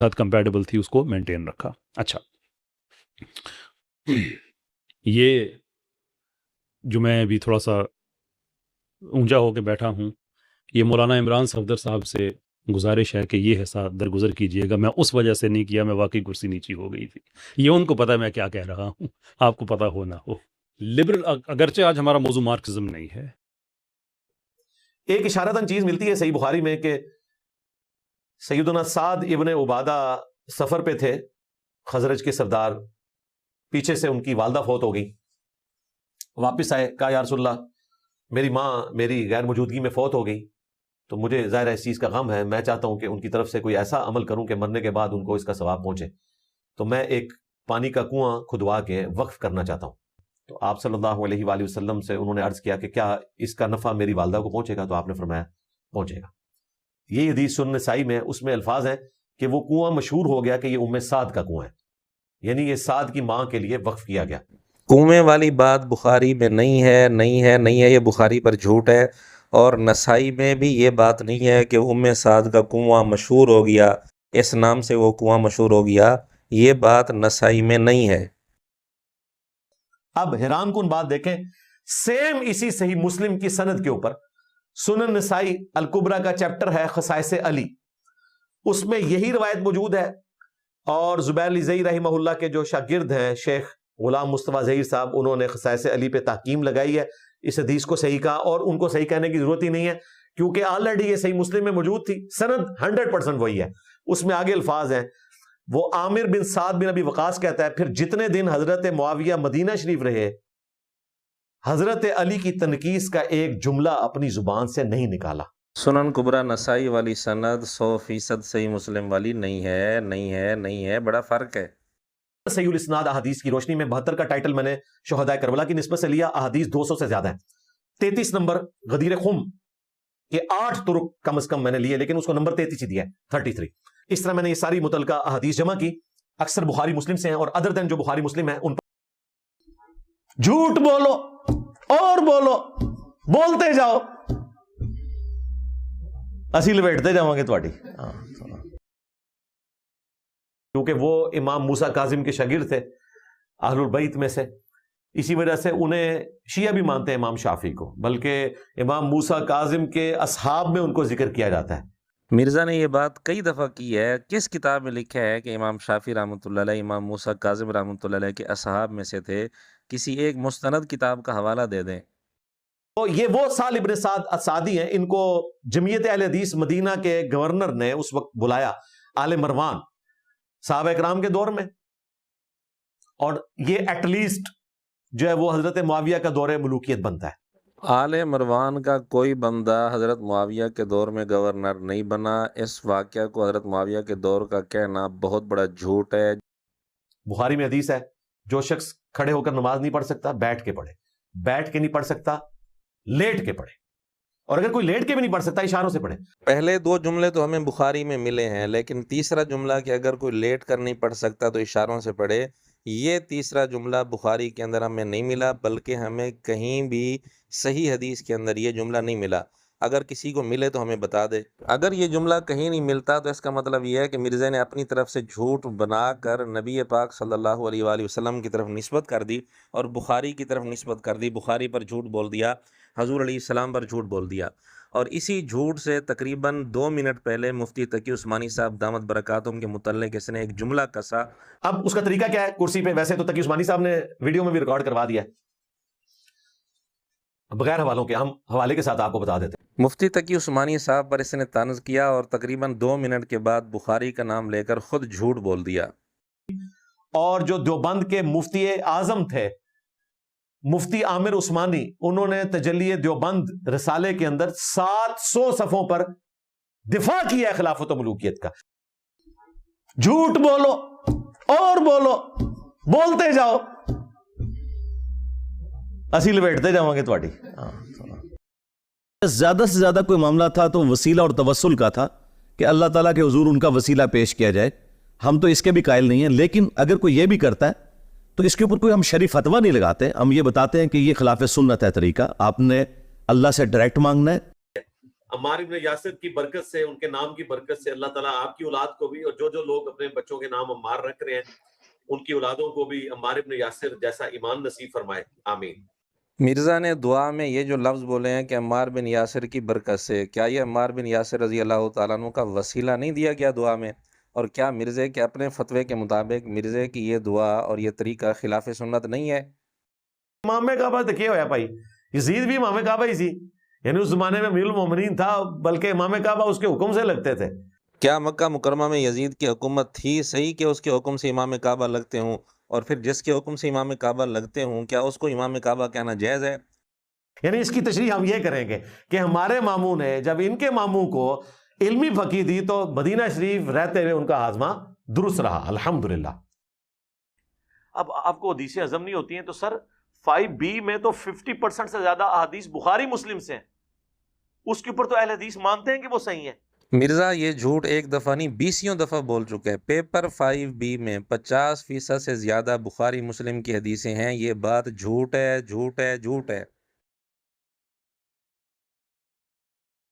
साथ कंपैटिबल थी उसको मेंटेन रखा। अच्छा, ये जो मैं अभी थोड़ा सा ऊंचा होकर बैठा हूँ, ये मौलाना इमरान सफदर साहब से गुजारिश है कि ये हिस्सा दरगुजर कीजिएगा। मैं उस वजह से नहीं किया, मैं वाकई कुर्सी नीची हो गई थी। ये उनको पता है मैं क्या कह रहा हूँ, आपको पता हो ना हो। लिबरल, अगरचे आज हमारा मौजू मार्क्सिज्म नहीं है। एक इशारतन चीज मिलती है सही बुखारी में कि सैयदना साद इब्न उबादा सफर पे थे, खजरज के सरदार, पीछे से उनकी वालदा फौत हो गई, वापस आए, कहा या रसूलल्लाह मेरी माँ मेरी गैर मौजूदगी में फौत हो गई, तो मुझे ज़ाहिर है इस चीज़ का गम है, मैं चाहता हूँ कि उनकी तरफ से कोई ऐसा अमल करूँ कि मरने के बाद उनको इसका सवाब पहुँचे, तो मैं एक पानी का कुआं खुदवा के वक्फ करना चाहता हूँ। तो आप सल्लल्लाहु अलैहि वसल्लम से उन्होंने अर्ज़ किया कि क्या इसका नफ़ा मेरी वालदा को पहुँचेगा? तो आपने फरमाया पहुँचेगा। ये हदीस सुनन नसाई में, उसमें अल्फाज हैं कि वो कुआं मशहूर हो गया कि ये उम्मे साद का कुआं है, यानी ये साद की माँ के लिए वक्फ किया गया। कुएं वाली बात बुखारी में नहीं है, ये बुखारी पर झूठ है। और नसाई में भी ये बात नहीं है कि उम्मे साद का कुआं मशहूर हो गया, इस नाम से वो कुआं मशहूर हो गया, ये बात नसाई में नहीं है। अब हैरान कुन बात देखें, सेम इसी सही मुस्लिम की सनद के ऊपर सुनन नसाई अल कुबरा का चैप्टर है खसाइसे अली, उसमें यही रवायत मौजूद है। और जुबैर अली ज़ई रहमहुल्लाह के जो शागिर्द हैं शेख गुलाम मुस्तफ़ा ज़हीर साहब, उन्होंने खसाइसे अली पे ताकीम लगाई है, इस हदीस को सही कहा, और उनको सही कहने की जरूरत ही नहीं है क्योंकि ऑलरेडी ये सही मुस्लिम में मौजूद थी, सनद 100% वही है। उसमें आगे अल्फाज हैं, वो आमिर बिन साद बिन अबी वकास कहता है, फिर जितने दिन हजरत मुआविया मदीना शरीफ रहे, हजरत अली की तनकीस का एक जुमला अपनी जुबान से नहीं निकाला। सुनन कुबरा नसाई वाली सनद 100% सही मुस्लिम वाली नहीं है, बड़ा फ़र्क है। सहीउल इस्नाद अहादीस की रोशनी में 72 का टाइटल मैंने शुहदाए करबला की निस्बत से लिया, अहादीस 200 से ज्यादा है। 33 नंबर गदीर खुम के 8 तुरुक कम से कम मैंने लिए, लेकिन उसको नंबर 33 ही दिया है, 33। इस तरह मैंने ये सारी मुतलका अहादीस जमा की, अक्सर बुखारी मुस्लिम से हैं, और अदर देन जो बुखारी मुस्लिम है उन पर झूठ बोलो और बोलो, बोलते जाओ, असी लपेटते जावांगे तुहाडी। क्योंकि वो इमाम मूसा काजिम के शागिर्द थे, अहलुल बैत में से, इसी वजह से उन्हें शिया भी मानते हैं इमाम शाफी को, बल्कि इमाम मूसा काजिम के असहाब में उनको जिक्र किया जाता है। मिर्ज़ा ने ये बात कई दफ़ा की है, किस किताब में लिखा है कि इमाम शाफी रहमतुल्लाह अलैह इमाम मूसा काजिम रहमतुल्लाह अलैह के असहाब में से थे? किसी एक मुस्तनद किताब का हवाला दे दें। तो ये वो साल इब्न साद असादी हैं, इनको जमीयत अहले हदीस मदीना के गवर्नर ने उस वक्त बुलाया, आले मरवान साहब इकराम के दौर में, और ये एटलीस्ट जो है वो हजरत मुआविया का दौरे मुलूकियत बनता है। आले मरवान का कोई बंदा हज़रत मुआविया के दौर में गवर्नर नहीं बना। इस वाक़या को हज़रत मुआविया के दौर का कहना बहुत बड़ा झूठ है। बुखारी में हदीस है, जो शख्स खड़े होकर नमाज नहीं पढ़ सकता बैठ के पढ़े, बैठ के नहीं पढ़ सकता लेट के पढ़े, और अगर कोई लेट के भी नहीं पढ़ सकता इशारों से पढ़े। पहले 2 जुमले तो हमें बुखारी में मिले हैं, लेकिन तीसरा जुमला कि अगर कोई लेट कर नहीं पढ़ सकता तो इशारों से पढ़े, ये तीसरा जुमला बुखारी के अंदर हमें नहीं मिला, बल्कि हमें कहीं भी सही हदीस के अंदर ये जुमला नहीं मिला। अगर किसी को मिले तो हमें बता दे। अगर ये जुमला कहीं नहीं मिलता तो इसका मतलब ये है कि मिर्ज़ा ने अपनी तरफ से झूठ बनाकर नबी पाक सल्लल्लाहु अलैहि वसल्लम की तरफ निस्बत कर दी और बुखारी की तरफ निस्बत कर दी। बुखारी पर झूठ बोल दिया, हजूर अलैहिस्सलाम पर झूठ बोल दिया, और इसी झूठ से तकरीबन 2 मिनट पहले मुफ्ती तकी उस्मानी साहब दामत बरकातुहुम के मुतल्लिक़ इसने एक जुमला कसा। अब उसका तरीका क्या है कुर्सी पे? वैसे तो तकी उस्मानी साहब ने वीडियो में भी रिकॉर्ड करवा दिया है, बगैर हवालों के हम हवाले के साथ आपको बता देते हैं। मुफ्ती तकी उस्मानी साहब पर इसने तंज किया और तकरीबन 2 मिनट के बाद बुखारी का नाम लेकर खुद झूठ बोल दिया। और जो देवबंद के मुफ्ती आजम थे, मुफ्ती आमिर उस्मानी, उन्होंने तजल्ली देवबंद रिसाले के अंदर 700 सफ़ों पर दिफा किया है खिलाफत व मलूकियत का। झूठ बोलो और बोलो, बोलते जाओ, असी लपेटते जावांगे तुहाडी। ज्यादा से ज्यादा कोई मामला था तो वसीला और तवस्सुल का था कि अल्लाह ताला के हुजूर उनका वसीला पेश किया जाए। हम तो इसके भी कायल नहीं है, लेकिन अगर कोई ये भी करता है तो इसके ऊपर कोई हम शरीफ फतवा नहीं लगाते। हम ये बताते हैं कि ये खिलाफ सुन्नत है तरीका, आपने अल्लाह से डायरेक्ट मांगना है। عمار ابن یاسر کی برکت سے، ان کے نام کی برکت سے اللہ تعالیٰ آپ کی اولاد کو بھی، اور جو لوگ اپنے بچوں کے نام عمار رکھ رہے ہیں ان کی اولادوں کو بھی عمار ابن یاسر جیسا ایمان نصیب فرمائے، آمین۔ مرزا نے دعا میں یہ جو لفظ بولے ہیں کہ عمار بن یاسر کی برکت سے، کیا یہ عمار بن یاسر رضی اللہ تعالیٰ عنہ کا وسیلہ نہیں دیا گیا دعا میں؟ اور کیا مرزے کے اپنے فتوے کے مطابق مرزے کی یہ دعا اور یہ طریقہ خلاف سنت نہیں ہے؟ امام کعبہ تو کیا ہوا بھائی، یزید بھی امام کعبہ ہی سی، یعنی اس زمانے میں امیر المومنین تھا، بلکہ امام کعبہ اس کے حکم سے لگتے تھے۔ کیا مکہ مکرمہ میں یزید کی حکومت تھی صحیح کہ اس کے حکم سے امام کعبہ لگتے ہوں، اور پھر جس کے حکم سے امام کعبہ لگتے ہوں کیا اس کو امام کعبہ کہنا جائز ہے؟ یعنی اس کی تشریح ہم یہ کریں گے کہ ہمارے ماموں نے جب ان کے ماموں کو علمی فقہ دی تو مدینہ شریف رہتے ہوئے ان کا ہاضمہ درست رہا، الحمدللہ۔ اب آپ کو حدیث اعظم نہیں ہوتی ہیں تو سر 5B میں تو 50% سے زیادہ احادیث بخاری مسلم سے ہیں، اس کے اوپر تو اہل حدیث مانتے ہیں کہ وہ صحیح ہیں۔ مرزا یہ جھوٹ ایک دفعہ نہیں 20 دفعہ بول چکے ہیں۔ پیپر 5B میں 50% سے زیادہ بخاری مسلم کی حدیثیں ہیں، یہ بات جھوٹ ہے، جھوٹ ہے، جھوٹ ہے۔